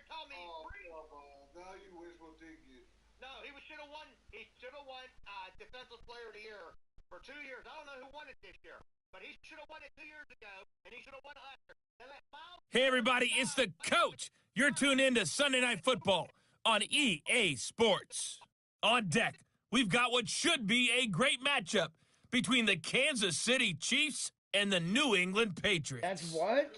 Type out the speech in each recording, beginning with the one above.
telling me Oh, come on. Now you wishful thinking. no, he should have won. He should have won Defensive Player of the Year for 2 years. I don't know who won it this year, but he should have won it 2 years ago, and he should have won it last year. Hey, everybody, it's the coach. You're tuned in to Sunday Night Football on EA Sports. On deck, we've got what should be a great matchup between the Kansas City Chiefs and the New England Patriots. That's what?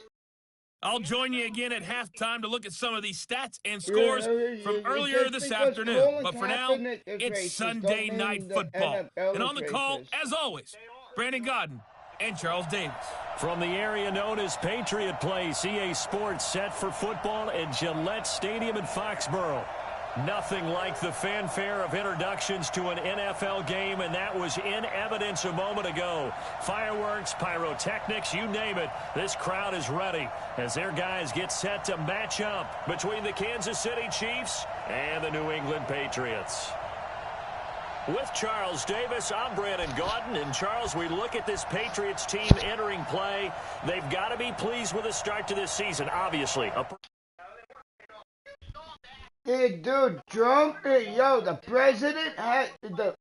I'll join you again at halftime to look at some of these stats and scores from earlier this afternoon. But for now, it's Sunday Night Football. And on the call, as always, Brandon Godden and Charles Davis. From the area known as Patriot Place, EA Sports set for football at Gillette Stadium in Foxborough. Nothing like the fanfare of introductions to an NFL game, and that was in evidence a moment ago. Fireworks, pyrotechnics, you name it. This crowd is ready as their guys get set to match up between the Kansas City Chiefs and the New England Patriots. With Charles Davis, I'm Brandon Gaudin. And, Charles, we look at this Patriots team entering play. They've got to be pleased with the start to this season, obviously. Hey, dude, Trump, yo, the president had the...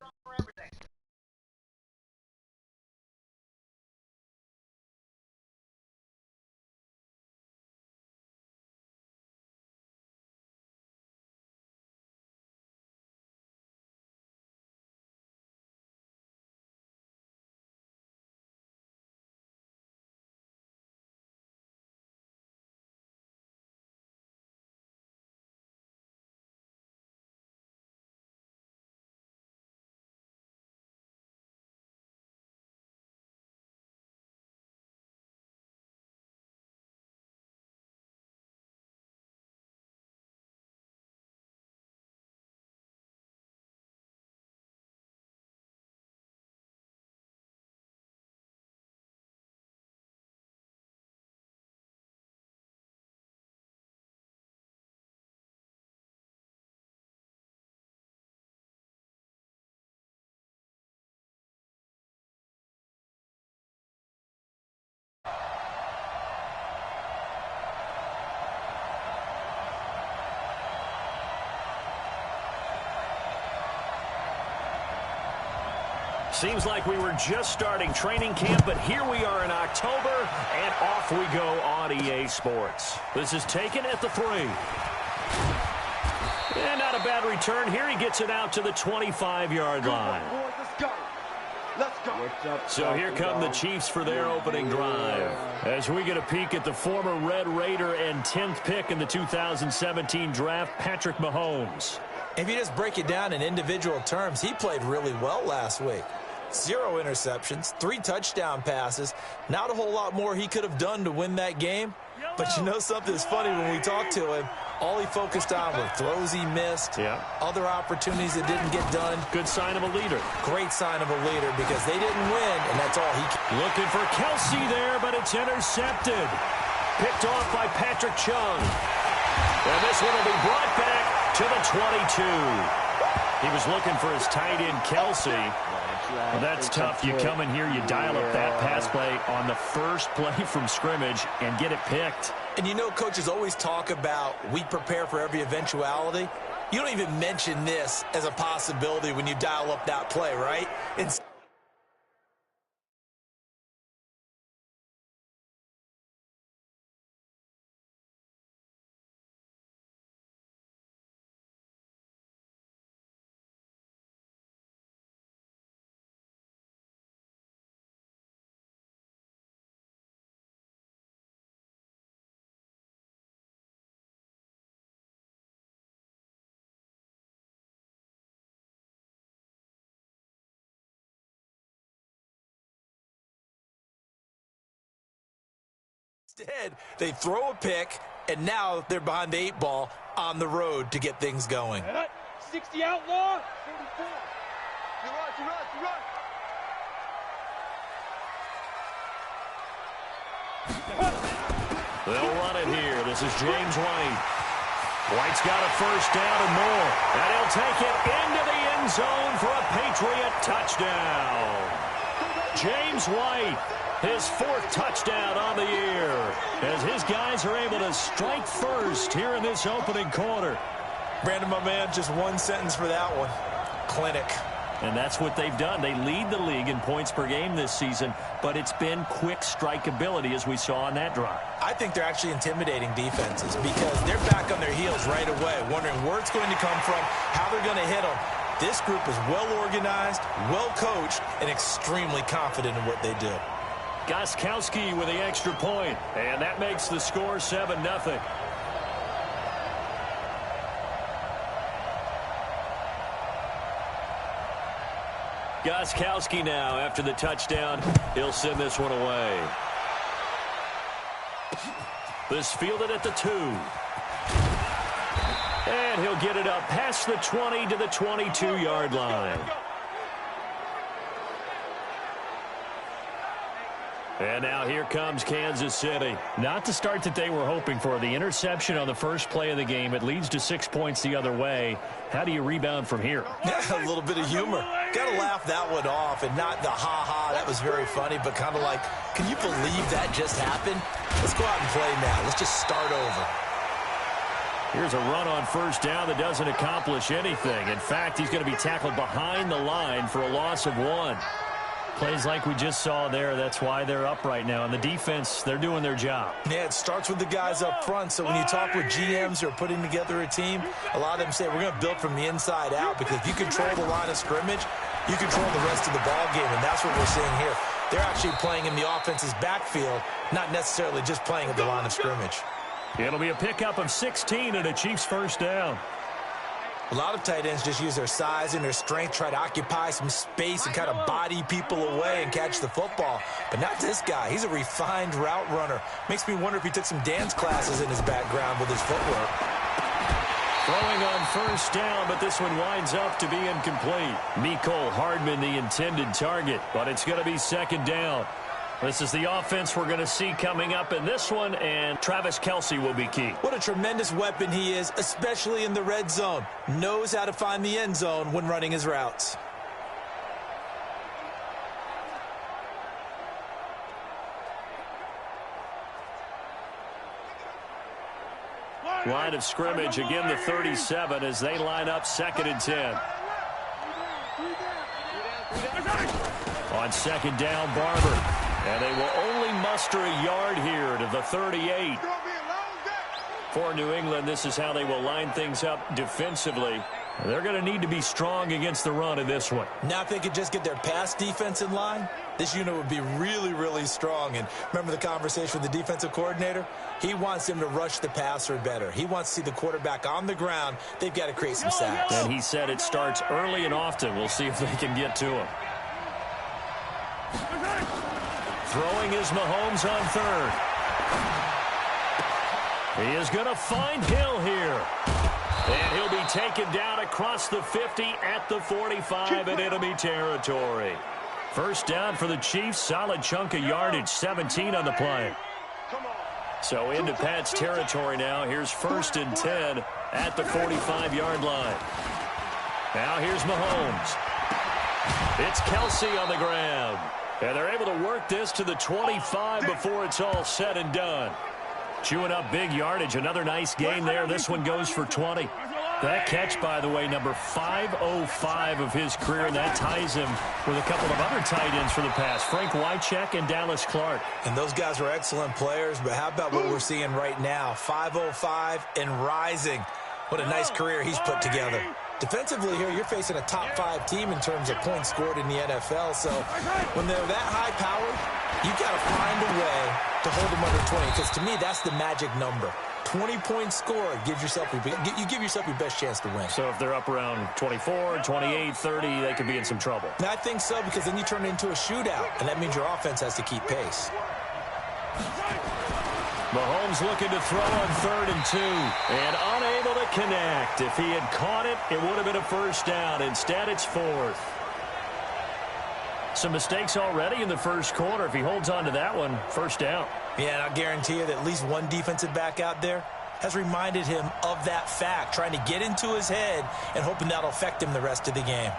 Seems like we were just starting training camp, but here we are in October, and off we go on EA Sports. This is taken at the 3. And not a bad return. Here he gets it out to the 25-yard line. Let's go. So here come the Chiefs for their opening drive. As we get a peek at the former Red Raider and 10th pick in the 2017 draft, Patrick Mahomes. If you just break it down in individual terms, he played really well last week. 0 interceptions, 3 touchdown passes. Not a whole lot more he could have done to win that game. But you know something's funny when we talked to him. All he focused on were throws he missed, other opportunities that didn't get done. Good sign of a leader. Great sign of a leader because they didn't win, and that's all he can. Looking for Kelsey there, but it's intercepted. Picked off by Patrick Chung. And this one will be brought back to the 22. He was looking for his tight end, Kelsey. Well, that's tough. You come in here, you dial up that pass play on the first play from scrimmage and get it picked. And you know, coaches always talk about we prepare for every eventuality. You don't even mention this as a possibility when you dial up that play, right? Instead, they throw a pick, and now they're behind the 8 ball on the road to get things going. 60 outlaw. 44. They'll run it here. This is James White. White's got a first down and more. And he'll take it into the end zone for a Patriot touchdown. James White His fourth touchdown on the year as his guys are able to strike first here in this opening quarter. Brandon, my man, just one sentence for that one. Clinic. And that's what they've done. They lead the league in points per game this season, but it's been quick strikeability as we saw on that drive. I think they're actually intimidating defenses because they're back on their heels right away, wondering where it's going to come from, how they're going to hit them. This group is well organized, well coached, and extremely confident in what they do. Gostkowski with the extra point, and that makes the score 7-0. Gostkowski now, after the touchdown, he'll send this one away. This fielded at the 2. And he'll get it up past the 20 to the 22-yard line. And now here comes Kansas City. Not the start that they were hoping for. The interception on the first play of the game. It leads to 6 points the other way. How do you rebound from here? Yeah, a little bit of humor. Got to laugh that one off and not the ha-ha. That was very funny, but kind of like, can you believe that just happened? Let's go out and play now. Let's just start over. Here's a run on first down that doesn't accomplish anything. In fact, he's going to be tackled behind the line for a loss of 1. Plays like we just saw there. That's why they're up right now. And the defense, they're doing their job. Yeah, it starts with the guys up front. So when you talk with GMs who are putting together a team, a lot of them say we're going to build from the inside out because if you control the line of scrimmage, you control the rest of the ball game. And that's what we're seeing here. They're actually playing in the offense's backfield, not necessarily just playing at the line of scrimmage. It'll be a pickup of 16 and a Chiefs first down. A lot of tight ends just use their size and their strength, try to occupy some space and kind of body people away and catch the football. But not this guy. He's a refined route runner. Makes me wonder if he took some dance classes in his background with his footwork. Throwing on first down, but this one winds up to be incomplete. Mecole Hardman, the intended target, but it's going to be second down. This is the offense we're going to see coming up in this one, and Travis Kelce will be key. What a tremendous weapon he is, especially in the red zone. Knows how to find the end zone when running his routes. Line of scrimmage, again the 37 as they line up 2nd and 10. On second down, Barber. And they will only muster a yard here to the 38. For New England, this is how they will line things up defensively. They're going to need to be strong against the run in this one. Now if they could just get their pass defense in line, this unit would be really, really strong. And remember the conversation with the defensive coordinator? He wants them to rush the passer better. He wants to see the quarterback on the ground. They've got to create some sacks. And he said it starts early and often. We'll see if they can get to him. Throwing is Mahomes on third. He is going to find Hill here. And he'll be taken down across the 50 at the 45 in enemy territory. First down for the Chiefs. Solid chunk of yardage. 17 on the play. So into Pat's territory now. Here's 1st and 10 at the 45-yard line. Now here's Mahomes. It's Kelce on the ground. And they're able to work this to the 25 before it's all said and done. Chewing up big yardage. Another nice gain there. This one goes for 20. That catch, by the way, number 505 of his career, and that ties him with a couple of other tight ends for the past, Frank Wycheck and Dallas Clark. And those guys were excellent players, but how about what we're seeing right now? 505 and rising. What a nice career he's put together. Defensively here, you're facing a top-5 team in terms of points scored in the NFL. So when they're that high-powered, you've got to find a way to hold them under 20. Because to me, that's the magic number. 20 points scored gives yourself you give yourself your best chance to win. So if they're up around 24, 28, 30, they could be in some trouble. And I think so, because then you turn it into a shootout, and that means your offense has to keep pace. Mahomes looking to throw on 3rd and 2 and unable to connect. If he had caught it, it would have been a first down. Instead, it's 4th. Some mistakes already in the first quarter. If he holds on to that one, first down. Yeah, and I'll guarantee you that at least one defensive back out there has reminded him of that fact, trying to get into his head and hoping that'll affect him the rest of the game.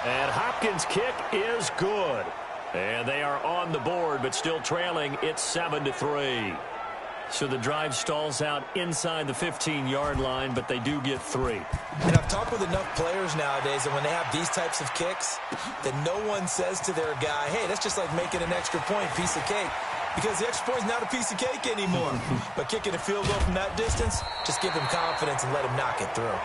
And Hopkins' kick is good. And they are on the board, but still trailing. It's 7-3. So the drive stalls out inside the 15-yard line, but they do get 3. And I've talked with enough players nowadays that when they have these types of kicks, that no one says to their guy, hey, that's just like making an extra point, piece of cake. Because the extra point is not a piece of cake anymore. But kicking a field goal from that distance, just give him confidence and let him knock it through.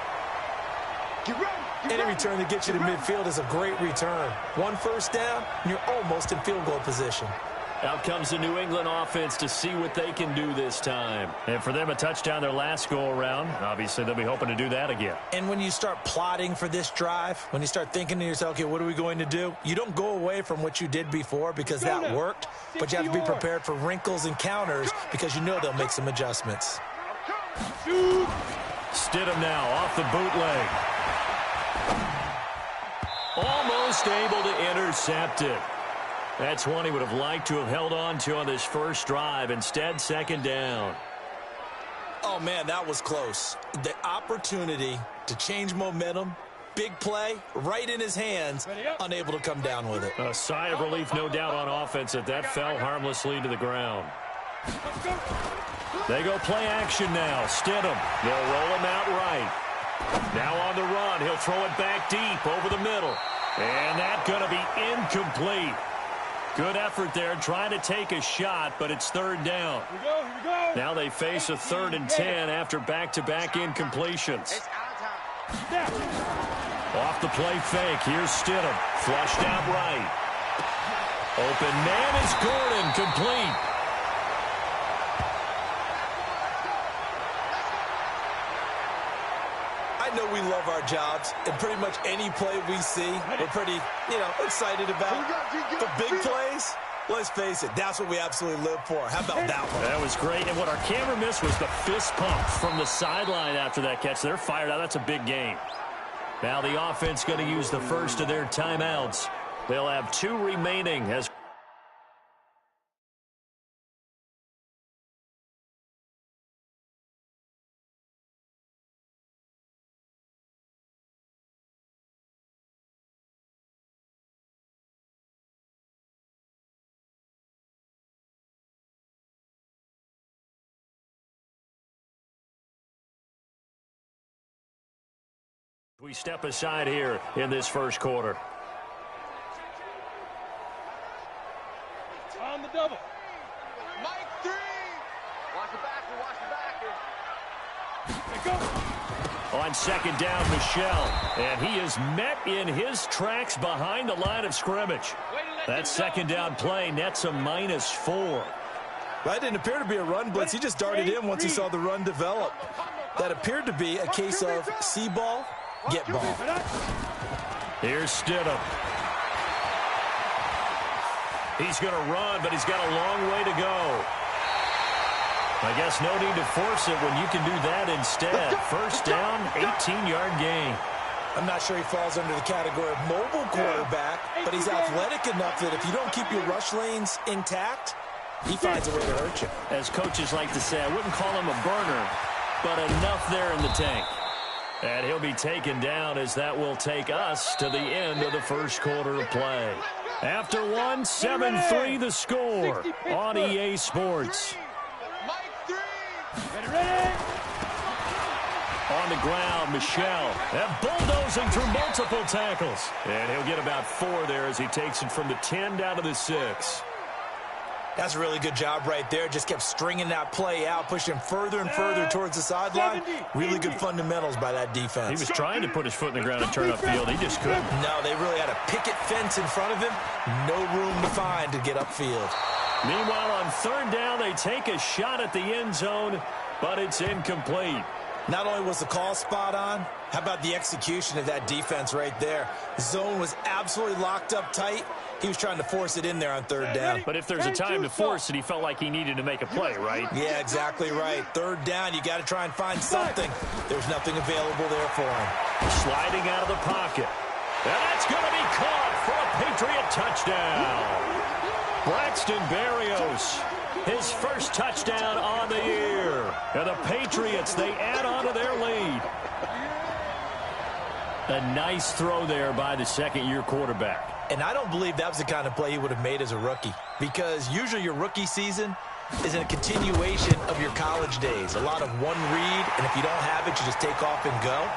Any return that gets you to midfield is a great return. 1 first down, and you're almost in field goal position. Out comes the New England offense to see what they can do this time. And for them, a touchdown their last go-around. Obviously, they'll be hoping to do that again. And when you start plotting for this drive, when you start thinking to yourself, okay, what are we going to do? You don't go away from what you did before because that worked, but you have to be prepared for wrinkles and counters because you know they'll make some adjustments. Stidham now off the bootleg. Almost able to intercept it. That's one he would have liked to have held on to on this first drive. Instead, second down. Oh, man, that was close. The opportunity to change momentum, big play, right in his hands, unable to come down with it. A sigh of relief, no doubt, on offense that fell harmlessly to the ground. They go play action now. Stidham. They'll roll him out right. Now on the run. He'll throw it back deep over the middle. And that's going to be incomplete. Good effort there trying to take a shot, but it's third down. Here we go. Now they face a 3rd and 10 after back-to-back incompletions. Off the play fake. Here's Stidham. Flushed out right. Open man is Gordon. Complete. I know we love our jobs, and pretty much any play we see, we're pretty, excited about. But big plays, let's face it, that's what we absolutely live for. How about that one? That was great, and what our camera missed was the fist pump from the sideline after that catch. They're fired out. That's a big game. Now the offense going to use the first of their timeouts. They'll have 2 remaining as we step aside here in this first quarter. On the double. Mike 3. Watch the backer. Let go. On second down, Michelle. And he is met in his tracks behind the line of scrimmage. That second down play nets a -4. That didn't appear to be a run blitz. He just darted in once he saw the run develop. That appeared to be a case of see ball, get ball. Here's Stidham. He's going to run, but he's got a long way to go. I guess no need to force it when you can do that instead. First down, 18-yard gain. I'm not sure he falls under the category of mobile quarterback, but he's athletic enough that if you don't keep your rush lanes intact, he finds a way to hurt you. As coaches like to say, I wouldn't call him a burner, but enough there in the tank. And he'll be taken down as that will take us to the end of the first quarter of play. After one, 7-3 the score on EA Sports. Ready. On the ground, Michelle. And bulldozing through multiple tackles. And he'll get about 4 there as he takes it from the 10 down to the 6. That's a really good job right there. Just kept stringing that play out, pushing him further and further towards the sideline. Really good fundamentals by that defense. He was trying to put his foot in the ground and turn upfield. He just couldn't. No, they really had a picket fence in front of him. No room to find to get upfield. Meanwhile, on third down, they take a shot at the end zone, but it's incomplete. Not only was the call spot on, how about the execution of that defense right there? The zone was absolutely locked up tight. He was trying to force it in there on third down. But if there's a time to force it, he felt like he needed to make a play, right? Yeah, exactly right. Third down, you got to try and find something. There's nothing available there for him. Sliding out of the pocket. And that's going to be caught for a Patriot touchdown. Braxton Berrios, his first touchdown on the year. And the Patriots, they add on to their lead. A nice throw there by the second-year quarterback. And I don't believe that was the kind of play he would have made as a rookie, because usually your rookie season is a continuation of your college days. A lot of one read, and if you don't have it, you just take off and go.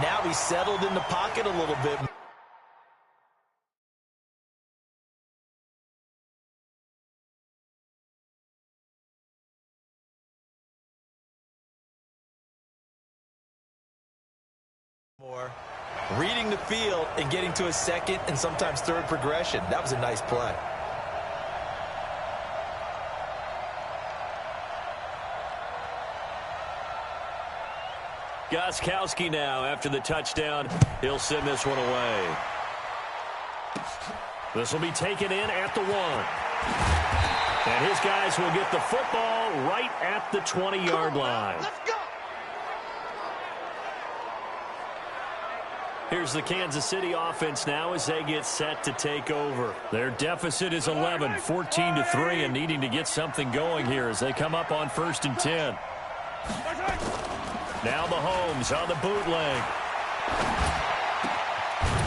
Now he's settled in the pocket a little bit. More reading the field and getting to a second and sometimes third progression. That was a nice play. Gostkowski now after the touchdown. He'll send this one away. This will be taken in at the 1. And his guys will get the football right at the 20-yard line. Let's go. Here's the Kansas City offense now as they get set to take over. Their deficit is 11, 14-3, and needing to get something going here as they come up on 1st and 10. Now Mahomes on the bootleg.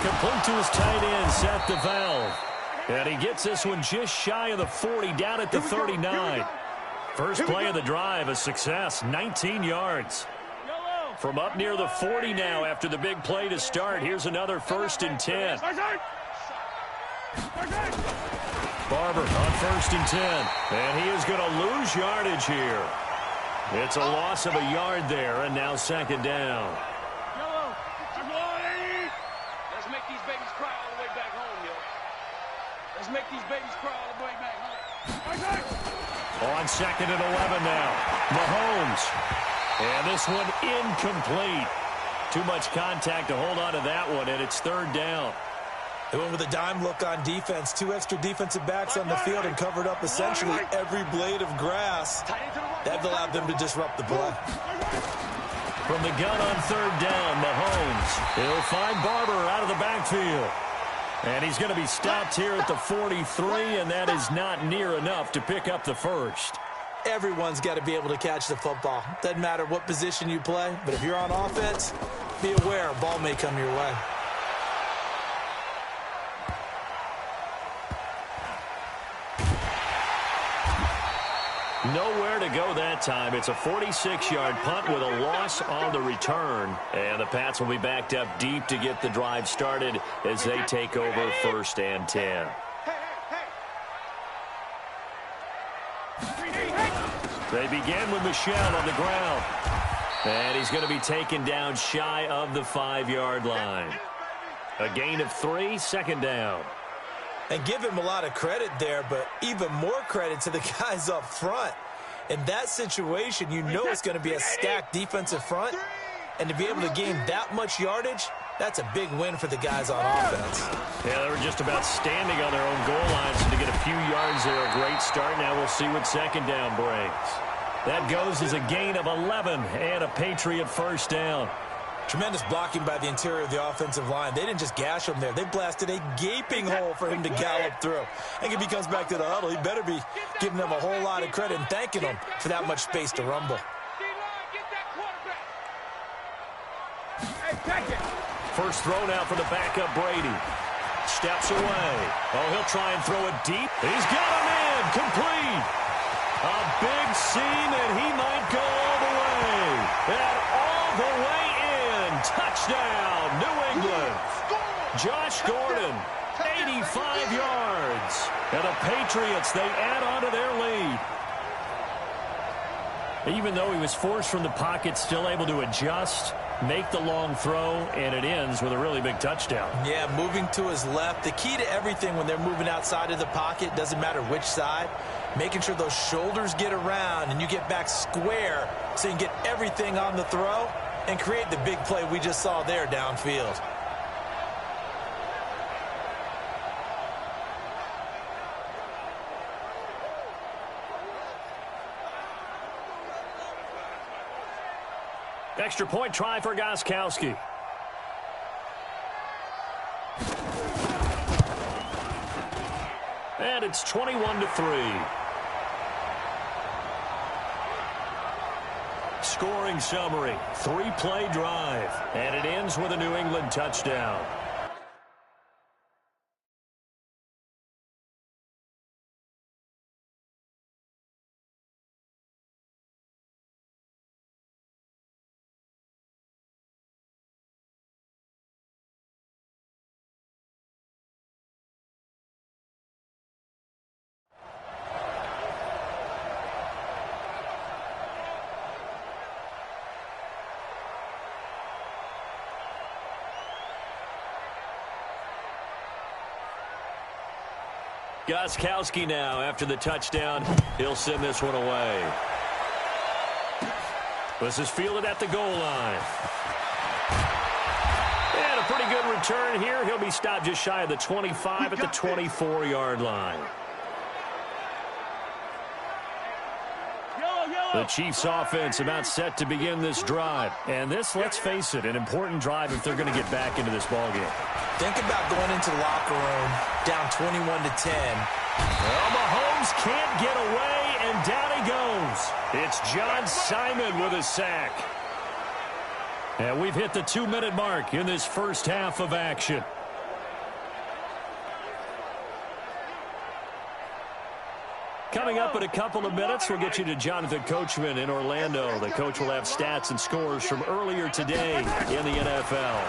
Complete to his tight end, Seth DeValve. And he gets this one just shy of the 40, down at the 39. First play of the drive, a success, 19 yards. From up near the 40 now after the big play to start. Here's another 1st and 10. Barber on 1st and 10. And he is going to lose yardage here. It's a loss of a yard there, and now 2nd down. Let's make these babies cry all the way back home, yo. Let's make these babies cry all the way back home. On 2nd and 11 now. Mahomes. And this one incomplete. Too much contact to hold on to that one, and it's 3rd down. They went with a dime look on defense. 2 extra defensive backs on the field and covered up essentially every blade of grass. That allowed them to disrupt the play. From the gun on 3rd down, Mahomes. He'll find Barber out of the backfield. And he's going to be stopped here at the 43, and that is not near enough to pick up the first. Everyone's got to be able to catch the football. Doesn't matter what position you play, but if you're on offense, be aware a ball may come your way. Nowhere to go that time. It's a 46-yard punt with a loss on the return. And the Pats will be backed up deep to get the drive started as they take over 1st and 10. They begin with Michel on the ground. And he's going to be taken down shy of the 5-yard line. A gain of 3, 2nd down. And give him a lot of credit there, but even more credit to the guys up front. In that situation, you know it's going to be a stacked defensive front. And to be able to gain that much yardage, that's a big win for the guys on offense. Yeah, they were just about standing on their own goal line, so to get a few yards there, a great start. Now we'll see what 2nd down brings. That goes as a gain of 11 and a Patriot 1st down. Tremendous blocking by the interior of the offensive line. They didn't just gash him there. They blasted a gaping hole for him to gallop through. I think if he comes back to the huddle, he better be giving them a whole lot of credit and thanking them for that much space to rumble. First throw now for the backup Brady. Steps away. Oh, he'll try and throw it deep. He's got him in. Complete. A big seam, and he might go all the way. And all the way in. Touchdown, New England. Josh Gordon, 85 yards. And the Patriots, they add on to their lead. Even though he was forced from the pocket, still able to adjust, make the long throw, and it ends with a really big touchdown. Yeah, moving to his left. The key to everything when they're moving outside of the pocket, doesn't matter which side, making sure those shoulders get around and you get back square so you can get everything on the throw and create the big play we just saw there downfield. Extra point try for Gostkowski. And it's 21-3. scoring summary. 3-play drive, and it ends with a New England touchdown. Gostkowski now after the touchdown. He'll send this one away. This is fielded at the goal line. And a pretty good return here. He'll be stopped just shy of the 25 at the 24-yard line. The Chiefs offense about set to begin this drive. And this, let's face it, an important drive if they're going to get back into this ballgame. Think about going into the locker room down 21-10. Well, Mahomes can't get away, and down he goes. It's John Simon with a sack. And we've hit the 2-minute mark in this first half of action. Coming up in a couple of minutes, we'll get you to Jonathan Coachman in Orlando. The coach will have stats and scores from earlier today in the NFL.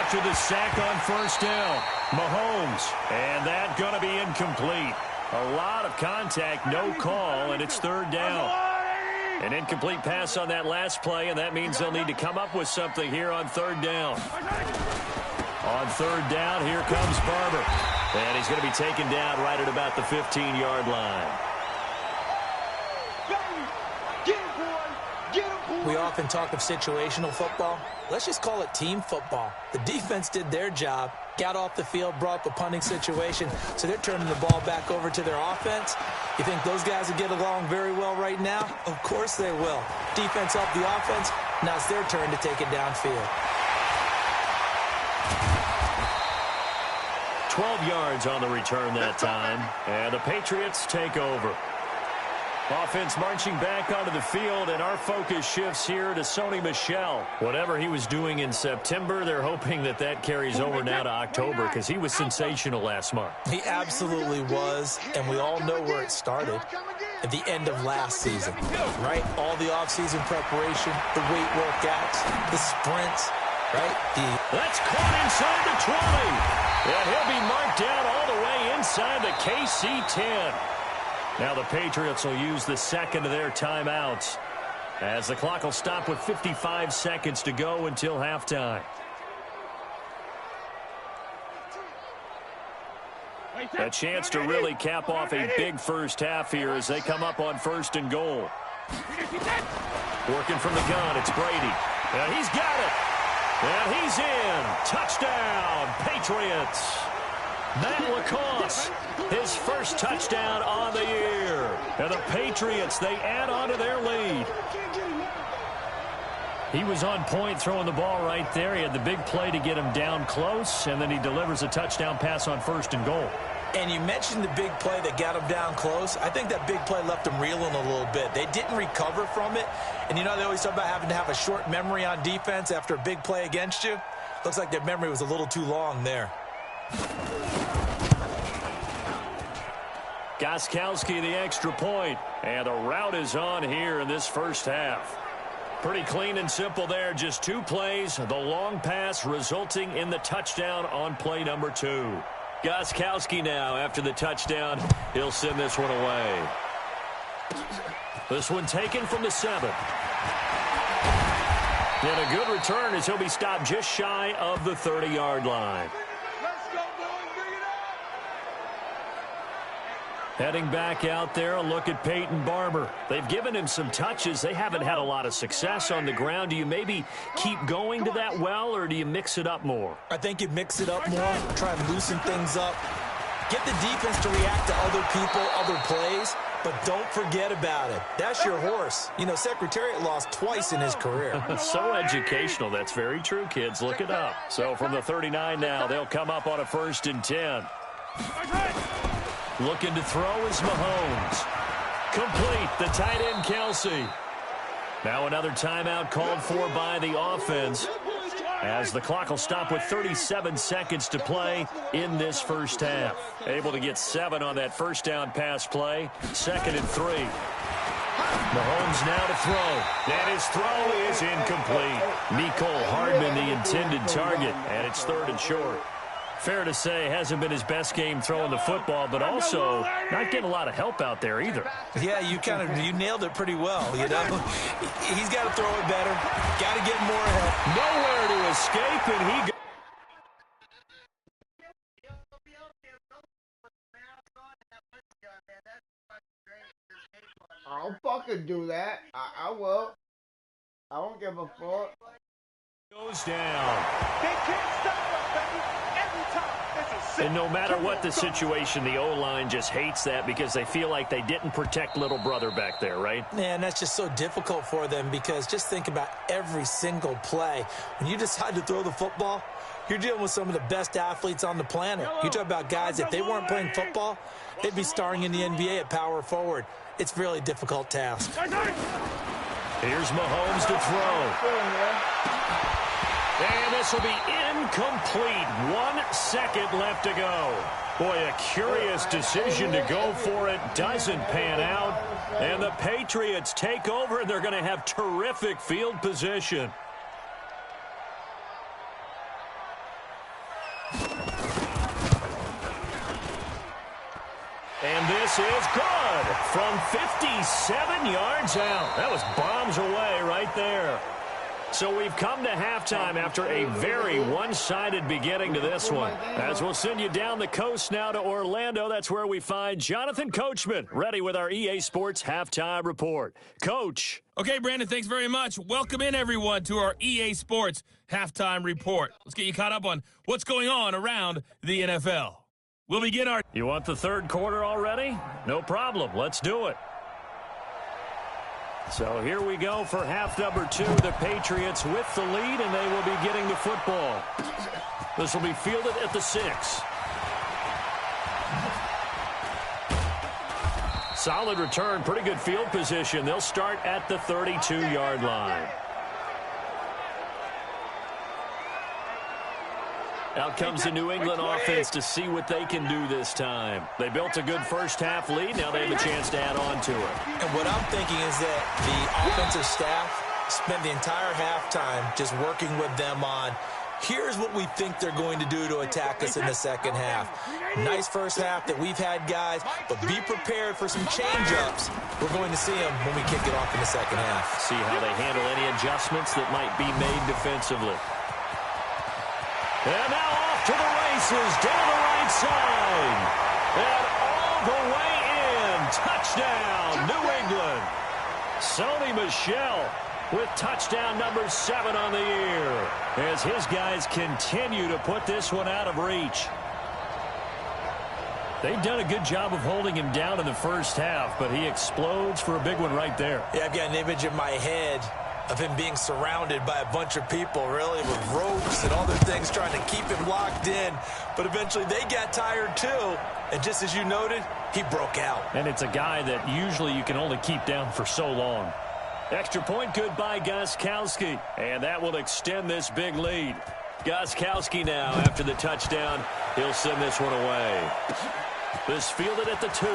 After the sack on first down, Mahomes, and that going to be incomplete. A lot of contact, no call, and it's third down. An incomplete pass on that last play, and that means they'll need to come up with something here on third down. On third down, here comes Barber. And he's going to be taken down right at about the 15-yard line. We often talk of situational football. Let's just call it team football. The defense did their job, got off the field, brought up a punting situation, so they're turning the ball back over to their offense. You think those guys will get along very well right now? Of course they will. Defense helped the offense. Now it's their turn to take it downfield. 12 yards on the return that time, and the Patriots take over. Offense marching back onto the field, and our focus shifts here to Sony Michel. Whatever he was doing in September, they're hoping that that carries over now to October because he was sensational last month. He absolutely was, and we all know where it started. At the end of last season, right? All the offseason preparation, the weight workouts, the sprints, right? That's caught inside the 20. And he'll be marked down all the way inside the KC-10. Now the Patriots will use the second of their timeouts as the clock will stop with 55 seconds to go until halftime. A chance to really cap off a big first half here as they come up on first and goal. Working from the gun, it's Brady. And he's got it. And he's in. Touchdown, Patriots. Matt LaCosse, his first touchdown on the year. And the Patriots, they add on to their lead. He was on point throwing the ball right there. He had the big play to get him down close, and then he delivers a touchdown pass on first and goal. And you mentioned the big play that got him down close. I think that big play left him reeling a little bit. They didn't recover from it. And you know, they always talk about having to have a short memory on defense after a big play against you. Looks like their memory was a little too long there. Gostkowski the extra point. And the route is on here in this first half. Pretty clean and simple there. Just two plays. The long pass resulting in the touchdown on play number 2. Gostkowski now after the touchdown. He'll send this one away. This one taken from the 7. And a good return as he'll be stopped just shy of the 30-yard line. Heading back out there, a look at Peyton Barber. They've given him some touches. They haven't had a lot of success on the ground. Do you maybe keep going to that well, or do you mix it up more? I think you mix it up more, try and loosen things up. Get the defense to react to other people, other plays, but don't forget about it. That's your horse. You know, Secretariat lost twice in his career. So educational. That's very true, kids. Look it up. So from the 39 now, they'll come up on a 1st and 10. Looking to throw is Mahomes. Complete, the tight end Kelsey. Now another timeout called for by the offense, as the clock will stop with 37 seconds to play in this first half. Able to get 7 on that first down pass play. 2nd and 3. Mahomes now to throw. And his throw is incomplete. Mecole Hardman the intended target, and it's 3rd and short. Fair to say, hasn't been his best game throwing the football, but also not getting a lot of help out there either. Yeah, you nailed it pretty well, you know. He's got to throw it better. Got to get more help. Nowhere to escape, and he goes. I'll fucking do that. I will. I won't give a fuck. Goes down. They can't stop us, baby. Every time. And no matter what the situation, the O-line just hates that because they feel like they didn't protect little brother back there, right? Man, that's just so difficult for them because just think about every single play. When you decide to throw the football, you're dealing with some of the best athletes on the planet. You talk about guys, if they weren't playing football, they'd be starring in the NBA at power forward. It's a really difficult task. Here's Mahomes to throw. And this will be incomplete. 1 second left to go. Boy, a curious decision to go for it. Doesn't pan out. And the Patriots take over, and they're going to have terrific field position. And this is good from 57 yards out. That was bombs away right there. So we've come to halftime after a very one-sided beginning to this one. As we'll send you down the coast now to Orlando, that's where we find Jonathan Coachman, ready with our EA Sports Halftime Report. Coach. Okay, Brandon, thanks very much. Welcome in, everyone, to our EA Sports Halftime Report. Let's get you caught up on what's going on around the NFL. We'll begin our... You want the third quarter already? No problem. Let's do it. So here we go for half number 2. The Patriots with the lead, and they will be getting the football. This will be fielded at the 6. Solid return, pretty good field position. They'll start at the 32-yard line. Out comes the New England offense to see what they can do this time. They built a good first-half lead. Now they have a chance to add on to it. And what I'm thinking is that the offensive staff spent the entire halftime just working with them on, here's what we think they're going to do to attack us in the second half. Nice first half that we've had, guys, but be prepared for some change-ups. We're going to see them when we kick it off in the second half. See how they handle any adjustments that might be made defensively. And now off to the races, down the right side. And all the way in. Touchdown, New England. Sony Michel with touchdown number 7 on the year, as his guys continue to put this one out of reach. They've done a good job of holding him down in the first half, but he explodes for a big one right there. Yeah, I've got an image in my head of him being surrounded by a bunch of people, really, with ropes and other things trying to keep him locked in. But eventually they got tired too. And just as you noted, he broke out. And it's a guy that usually you can only keep down for so long. Extra point good by Gostkowski. And that will extend this big lead. Gostkowski now, after the touchdown, he'll send this one away. This fielded at the 2.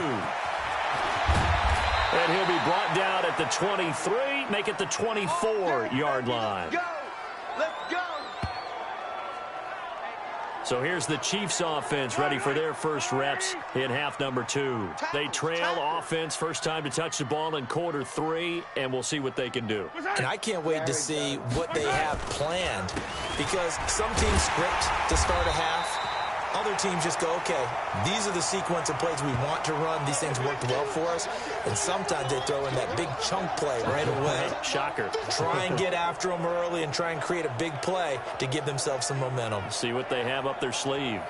And he'll be brought down at the 23, make it the 24-yard line. Go! Let's go! So here's the Chiefs offense ready for their first reps in half number 2. They trail offense, first time to touch the ball in quarter 3, and we'll see what they can do. And I can't wait to see what they have planned, because some teams script to start a half. Other teams just go, okay, these are the sequence of plays we want to run. These things worked well for us. And sometimes they throw in that big chunk play right away. Shocker. Try and get after them early and try and create a big play to give themselves some momentum. See what they have up their sleeve.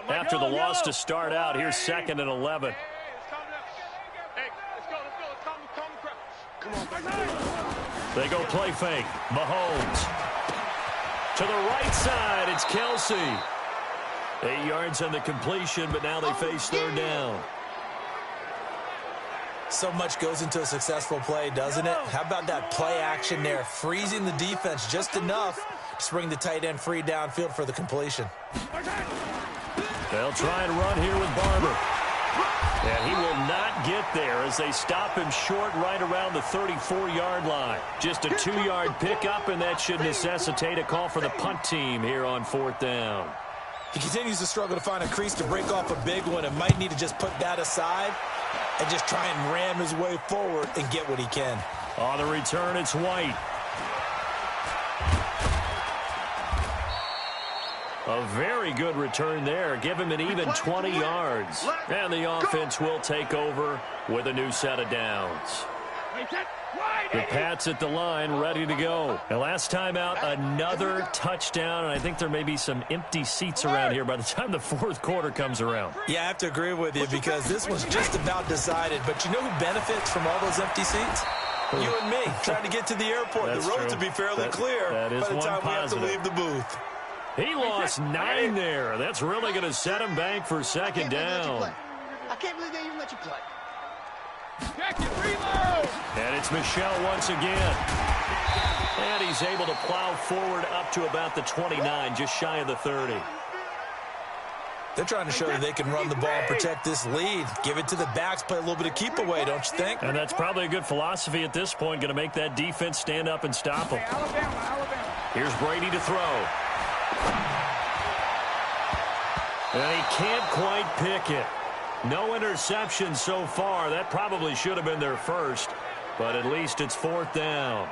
After the loss to start out, here's 2nd and 11. They go play fake. Mahomes. To the right side, it's Kelsey. 8 yards on the completion, but now they face 3rd down. So much goes into a successful play, doesn't it? How about that play action there, freezing the defense just enough to bring the tight end free downfield for the completion. They'll try and run here with Barber. And he will not get there as they stop him short right around the 34-yard line. Just a 2-yard pickup, and that should necessitate a call for the punt team here on 4th down. He continues to struggle to find a crease to break off a big one and might need to just put that aside and just try and ram his way forward and get what he can. On the return, it's White. A very good return there. Give him an even 20 yards. And the offense will take over with a new set of downs. The Pats at the line, ready to go. And last time out, another touchdown, and I think there may be some empty seats around here by the time the 4th quarter comes around. Yeah, I have to agree with you because this was just about decided. But you know who benefits from all those empty seats? You and me, trying to get to the airport. The roads will be fairly clear by the time we have to leave the booth. He lost 9 there. That's really going to set him back for 2nd down. I can't believe they even let you play. And it's Michel once again. And he's able to plow forward up to about the 29, just shy of the 30. They're trying to show that they can run the ball and protect this lead. Give it to the backs, play a little bit of keep away, don't you think? And that's probably a good philosophy at this point, going to make that defense stand up and stop them. Here's Brady to throw. And he can't quite pick it. No interception so far. That probably should have been their first, but at least it's 4th down.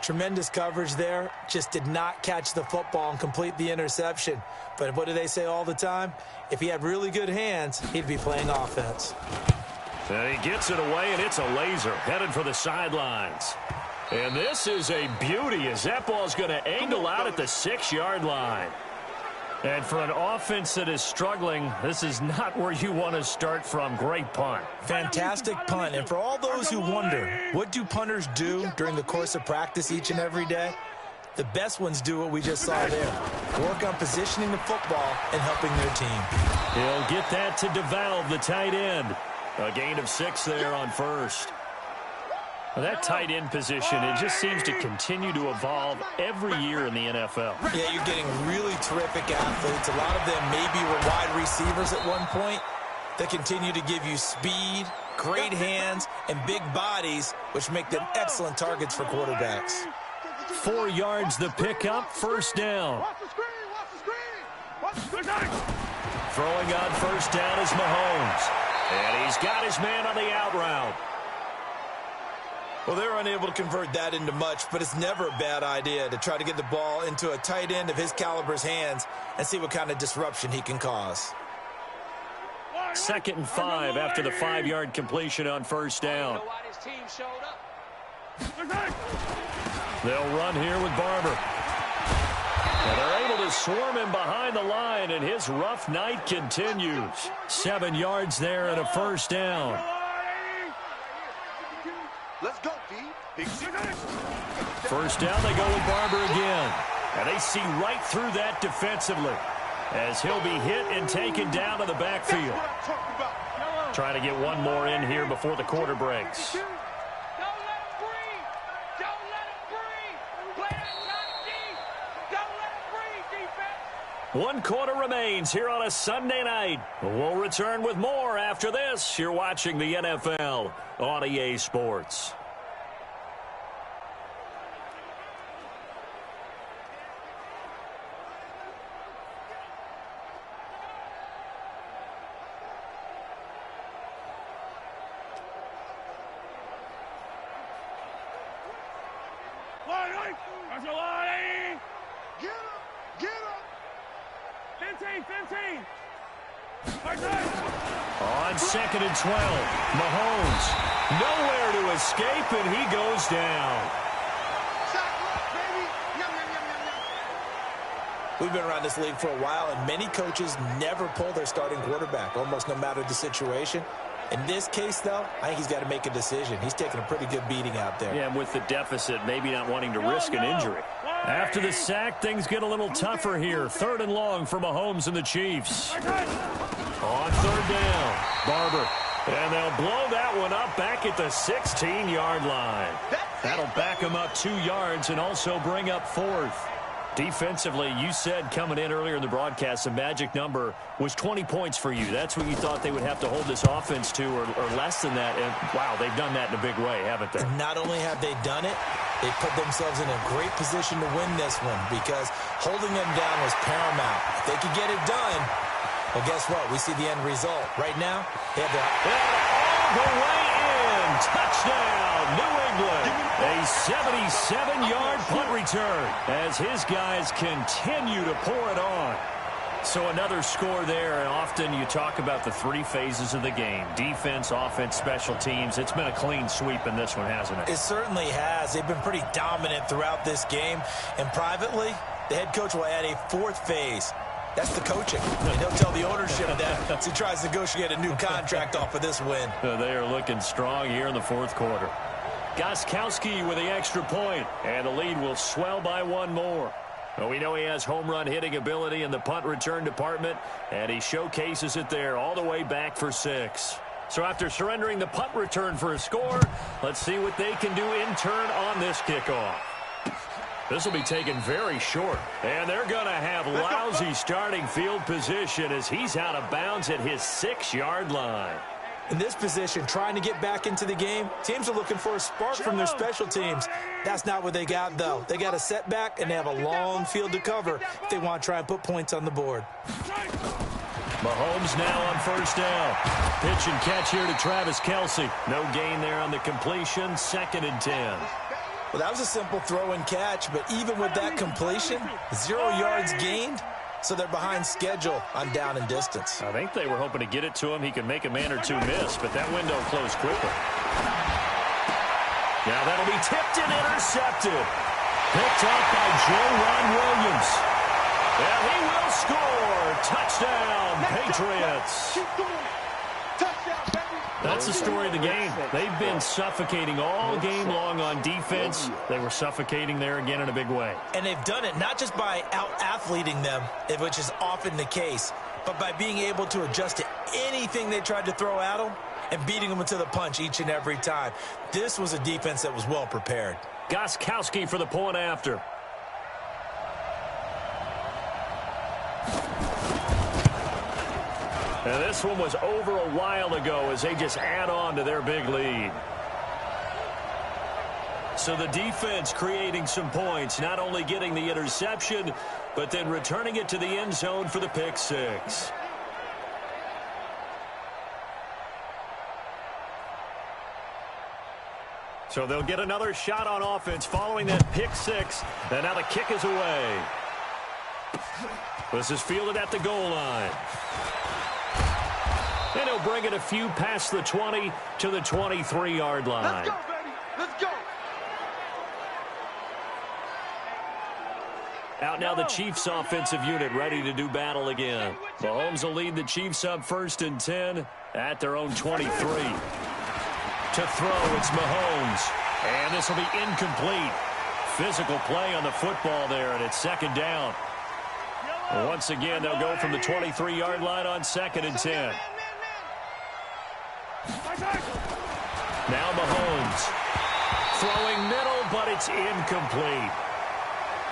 Tremendous coverage there. Just did not catch the football and complete the interception. But what do they say all the time? If he had really good hands, he'd be playing offense. And he gets it away, and it's a laser headed for the sidelines. And this is a beauty as that ball's going to angle out at the 6-yard line. And for an offense that is struggling, this is not where you want to start from. Great punt. Fantastic punt. And for all those who wonder, what do punters do during the course of practice each and every day? The best ones do what we just saw there. Work on positioning the football and helping their team. He'll get that to DeValve, the tight end. A gain of 6 there on 1st. That tight end position, it just seems to continue to evolve every year in the NFL. Yeah, you're getting really terrific athletes. A lot of them maybe were wide receivers at one point that continue to give you speed, great hands, and big bodies, which make them excellent targets for quarterbacks. 4 yards the pickup, 1st down. Throwing on 1st down is Mahomes. And he's got his man on the out route. Well, they're unable to convert that into much, but it's never a bad idea to try to get the ball into a tight end of his caliber's hands and see what kind of disruption he can cause. 2nd and 5 after the 5-yard completion on 1st down. They'll run here with Barber. And they're able to swarm him behind the line, and his rough night continues. 7 yards there and a 1st down. Let's go, D. 1st down, they go with Barber again. And they see right through that defensively as he'll be hit and taken down to the backfield. Trying to get one more in here before the quarter breaks. One quarter remains here on a Sunday night. We'll return with more after this. You're watching the NFL on EA Sports. On 2nd and 12, Mahomes nowhere to escape, and he goes down. We've been around this league for a while, and many coaches never pull their starting quarterback, almost no matter the situation. In this case, though, I think he's got to make a decision. He's taking a pretty good beating out there. Yeah, and with the deficit, maybe not wanting to risk an injury. After the sack, things get a little tougher here. 3rd and long for Mahomes and the Chiefs. On 3rd down, Barber. And they'll blow that one up back at the 16-yard line. That'll back them up 2 yards and also bring up 4th. Defensively, you said coming in earlier in the broadcast, the magic number was 20 points for you. That's what you thought they would have to hold this offense to, or less than that. And, wow, they've done that in a big way, haven't they? And not only have they done it, they put themselves in a great position to win this one because holding them down was paramount. If they could get it done, well, guess what? We see the end result. Right now, they have all the way in. Touchdown, New England. A 77-yard punt return as his guys continue to pour it on. So another score there, and often you talk about the 3 phases of the game. Defense, offense, special teams. It's been a clean sweep in this one, hasn't it? It certainly has. They've been pretty dominant throughout this game. And privately, the head coach will add a 4th phase. That's the coaching. And he'll tell the ownership that as he tries to negotiate a new contract off of this win. They are looking strong here in the 4th quarter. Gostkowski with the extra point, and the lead will swell by 1 more. Well, we know he has home run hitting ability in the punt return department, and he showcases it there all the way back for 6. So after surrendering the punt return for a score, let's see what they can do in turn on this kickoff. This will be taken very short, and they're going to have lousy starting field position as he's out of bounds at his 6-yard line. In this position, trying to get back into the game, teams are looking for a spark from their special teams. That's not what they got, though. They got a setback, and they have a long field to cover if they want to try and put points on the board. Mahomes now on 1st down. Pitch and catch here to Travis Kelce. No gain there on the completion. 2nd and 10. Well, that was a simple throw and catch, but even with that completion, 0 yards gained. So they're behind schedule on down and distance. I think they were hoping to get it to him. He could make a man or 2 miss, but that window closed quickly. Now that'll be tipped and intercepted. Picked up by Ron Williams. And he will score. Touchdown, Patriots. That's the story of the game. They've been suffocating all game long on defense. They were suffocating there again in a big way. And they've done it not just by out-athleting them, which is often the case, but by being able to adjust to anything they tried to throw at them and beating them to the punch each and every time. This was a defense that was well prepared. Gostkowski for the point after. And this one was over a while ago as they just add on to their big lead. So the defense creating some points, not only getting the interception, but then returning it to the end zone for the pick 6. So they'll get another shot on offense following that pick 6. And now the kick is away. This is fielded at the goal line. And he'll bring it a few past the 20 to the 23-yard line. Let's go, baby. Let's go. Out now the Chiefs offensive unit ready to do battle again. Mahomes will lead the Chiefs up 1st and 10 at their own 23. To throw, it's Mahomes. And this will be incomplete. Physical play on the football there, and it's 2nd down. Once again, they'll go from the 23-yard line on 2nd and 10. Now Mahomes. Throwing middle, but it's incomplete.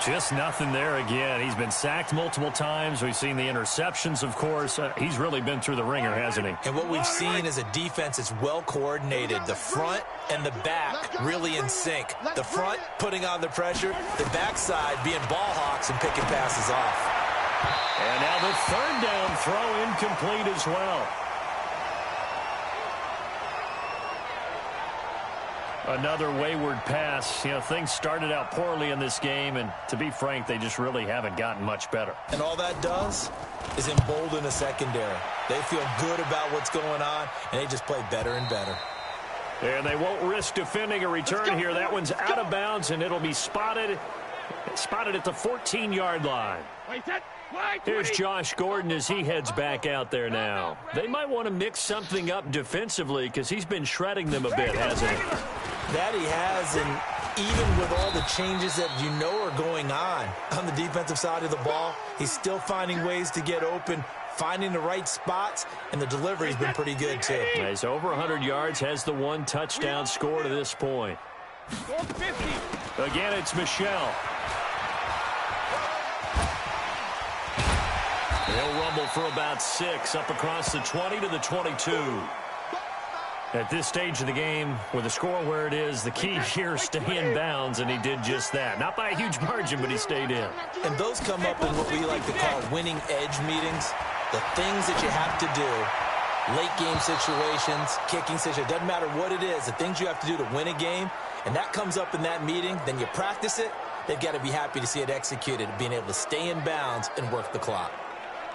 Just nothing there again. He's been sacked multiple times. We've seen the interceptions, of course. He's really been through the ringer, hasn't he? And what we've seen is a defense that's well coordinated. The front and the back really in sync. The front putting on the pressure. The backside being ball hawks and picking passes off. And now the 3rd down throw incomplete as well. Another wayward pass. You know, things started out poorly in this game, and to be frank, they just really haven't gotten much better. And all that does is embolden a secondary. They feel good about what's going on, and they just play better and better. And they won't risk defending a return here. That one's out of bounds, and it'll be spotted Spotted at the 14-yard line. Here's Josh Gordon as he heads back out there now. They might want to mix something up defensively because he's been shredding them a bit, hasn't he? That he has, and even with all the changes that you know are going on the defensive side of the ball, he's still finding ways to get open, finding the right spots, and the delivery's been pretty good too. He's over 100 yards, has the 1 touchdown score to this point. Again, it's Michelle. He'll rumble for about 6 up across the 20 to the 22. At this stage of the game, with the score where it is, the key here is stay in bounds, and he did just that. Not by a huge margin, but he stayed in. And those come up in what we like to call winning edge meetings. The things that you have to do, late game situations, kicking situations, doesn't matter what it is, the things you have to do to win a game, and that comes up in that meeting, then you practice it, they've got to be happy to see it executed, being able to stay in bounds and work the clock.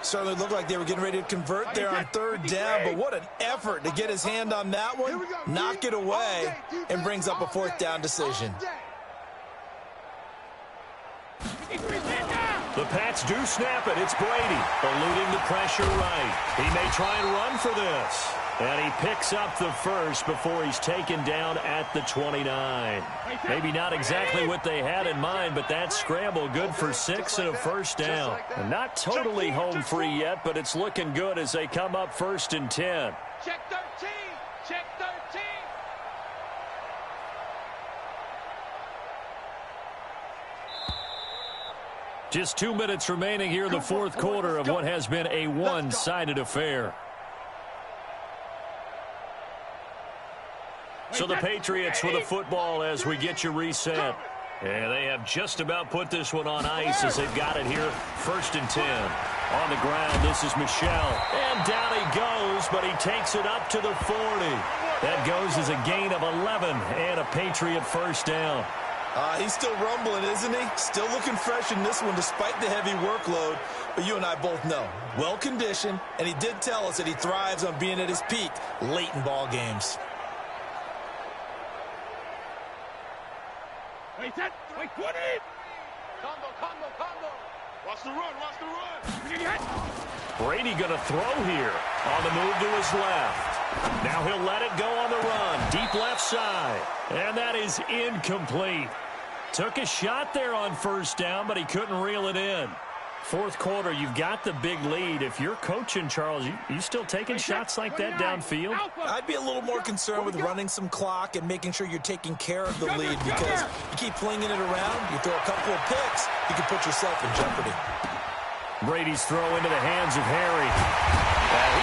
Certainly looked like they were getting ready to convert there on 3rd down, but what an effort to get his hand on that one, knock it away, and brings up a 4th down decision. The Pats do snap it. It's Brady eluding the pressure right. He may try and run for this. And he picks up the first before he's taken down at the 29. Maybe not exactly what they had in mind, but that scramble good for 6 and a 1st down. And not totally home free yet, but it's looking good as they come up 1st and 10. Check 13. Check 13. Just 2 minutes remaining here in the 4th quarter of what has been a one-sided affair. So the Patriots with the football as we get you reset. And they have just about put this one on ice as they've got it here. 1st and 10. On the ground, this is Michelle. And down he goes, but he takes it up to the 40. That goes as a gain of 11 and a Patriot 1st down. He's still rumbling, isn't he? Still looking fresh in this one despite the heavy workload. But you and I both know, well-conditioned, and he did tell us that he thrives on being at his peak late in ball games. Wait, put it! Combo. Watch the run. Brady going to throw here. On the move to his left. Now he'll let it go on the run. Deep left side. And that is incomplete. Took a shot there on 1st down, but he couldn't reel it in. 4th quarter, you've got the big lead. If you're coaching, Charles, you still taking shots like that downfield? I'd be a little more concerned with running some clock and making sure you're taking care of the lead, because you keep flinging it around, you throw a couple of picks, you can put yourself in jeopardy. Brady's throw into the hands of Harry.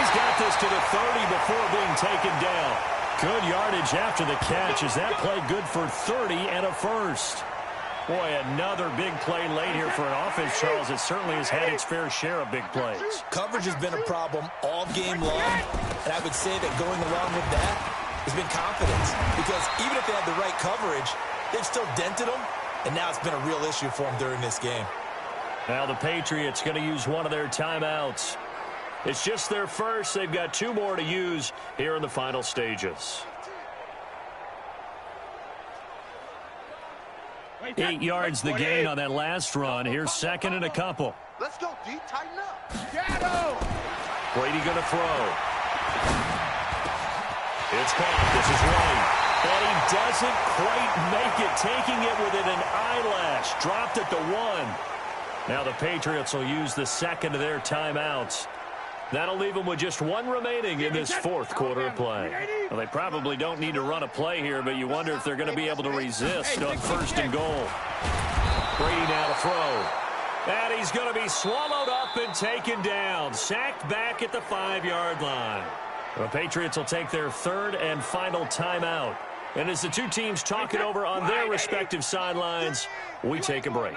He's got this to the 30 before being taken down. Good yardage after the catch as that play good for 30 and a 1st. Boy, another big play late here for an offense, Charles. It certainly has had its fair share of big plays. Coverage has been a problem all game long, and I would say that going along with that has been confidence, because even if they had the right coverage, they've still dented them, and now it's been a real issue for them during this game. Now the Patriots going to use one of their timeouts. It's just their first. They've got 2 more to use here in the final stages. 8 yards the gain on that last run. Here's 2nd and a couple. Let's go, D. Tighten up. Brady going to throw. It's caught. This is White. And he doesn't quite make it, taking it within an eyelash. Dropped at the 1. Now the Patriots will use the 2nd of their timeouts. That'll leave them with just 1 remaining in this 4th quarter of play. Well, they probably don't need to run a play here, but you wonder if they're going to be able to resist on 1st and goal. Brady now to throw. And he's going to be swallowed up and taken down. Sacked back at the 5-yard line. The Patriots will take their 3rd and final timeout. And as the 2 teams talk it over on their respective sidelines, we take a break.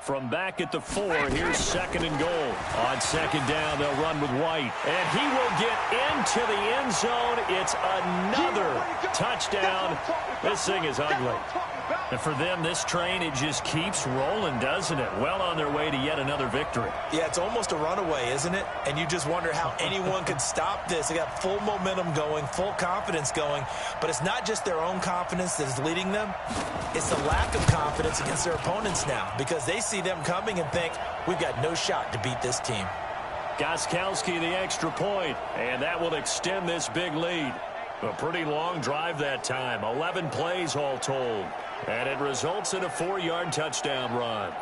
From back at the 4, here's 2nd and goal. On 2nd down, they'll run with White. And he will get into the end zone. It's another touchdown. This thing is ugly. And for them, this train, it just keeps rolling, doesn't it? Well on their way to yet another victory. Yeah, it's almost a runaway, isn't it? And you just wonder how anyone could stop this. They got full momentum going, full confidence going. But it's not just their own confidence that is leading them. It's the lack of confidence against their opponents now, because they see them coming and think, we've got no shot to beat this team. Gostkowski, the extra point, and that will extend this big lead. A pretty long drive that time, 11 plays all told. And it results in a 4-yard touchdown run.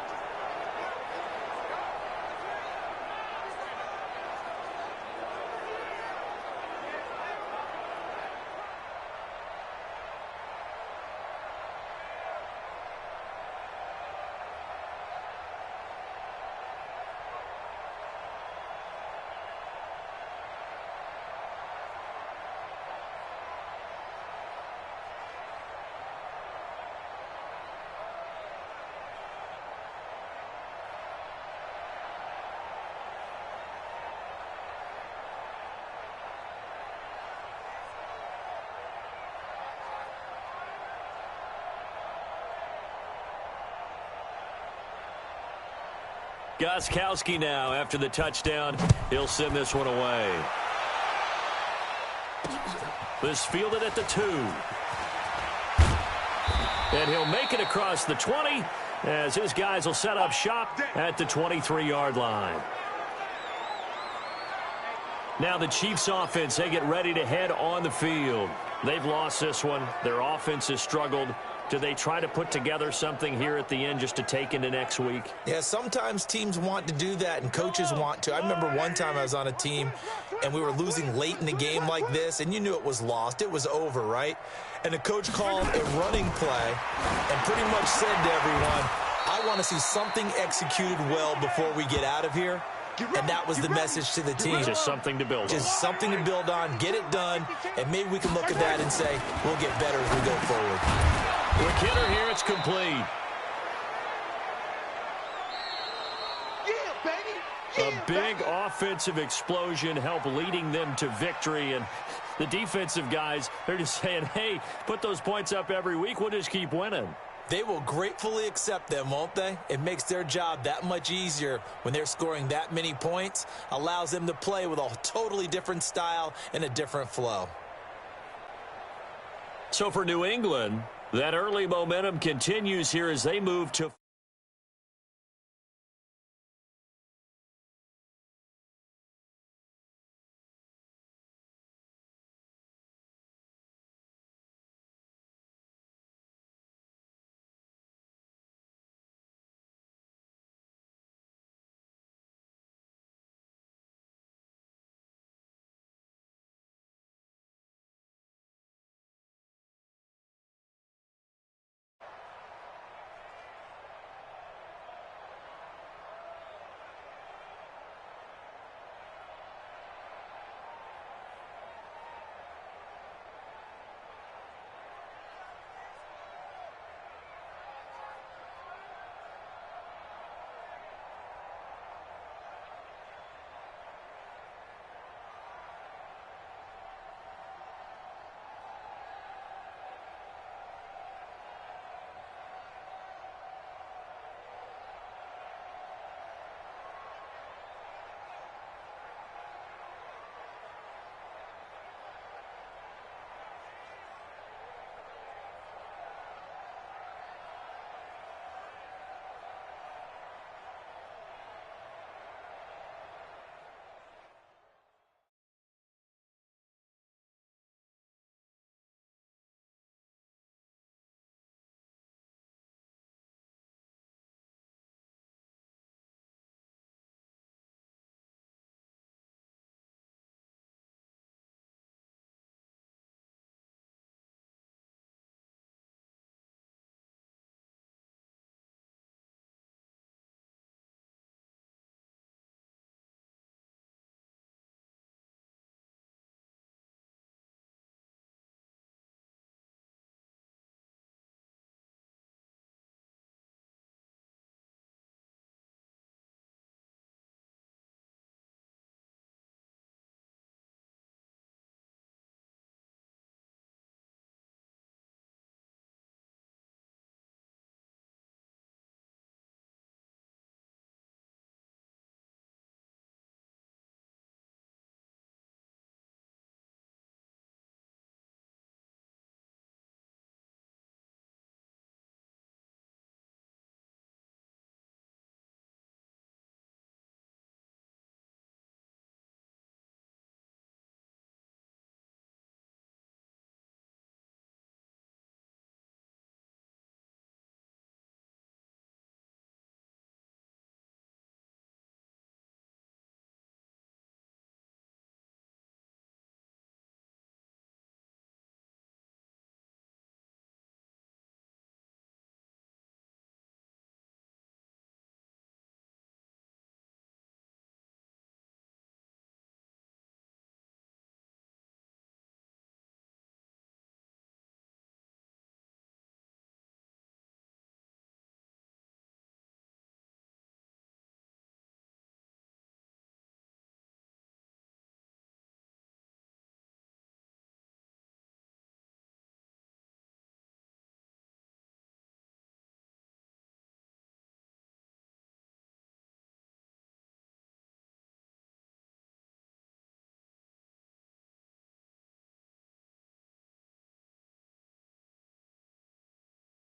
Gostkowski now after the touchdown. He'll send this one away. This fielded at the 2. And he'll make it across the 20 as his guys will set up shop at the 23-yard line. Now the Chiefs offense, they get ready to head on the field. They've lost this one. Their offense has struggled. Do they try to put together something here at the end just to take into next week? Yeah, sometimes teams want to do that and coaches want to. I remember one time I was on a team and we were losing late in the game like this, and you knew it was lost. It was over, right? And the coach called a running play and pretty much said to everyone, I want to see something executed well before we get out of here. And that was the message to the team. Just something to build on. Just something to build on, get it done, and maybe we can look at that and say, we'll get better as we go forward. With Kidder here, it's complete. A big offensive explosion helped leading them to victory. And the defensive guys, they're just saying, hey, put those points up every week. We'll just keep winning. They will gratefully accept them, won't they? It makes their job that much easier when they're scoring that many points. Allows them to play with a totally different style and a different flow. So for New England, that early momentum continues here as they move to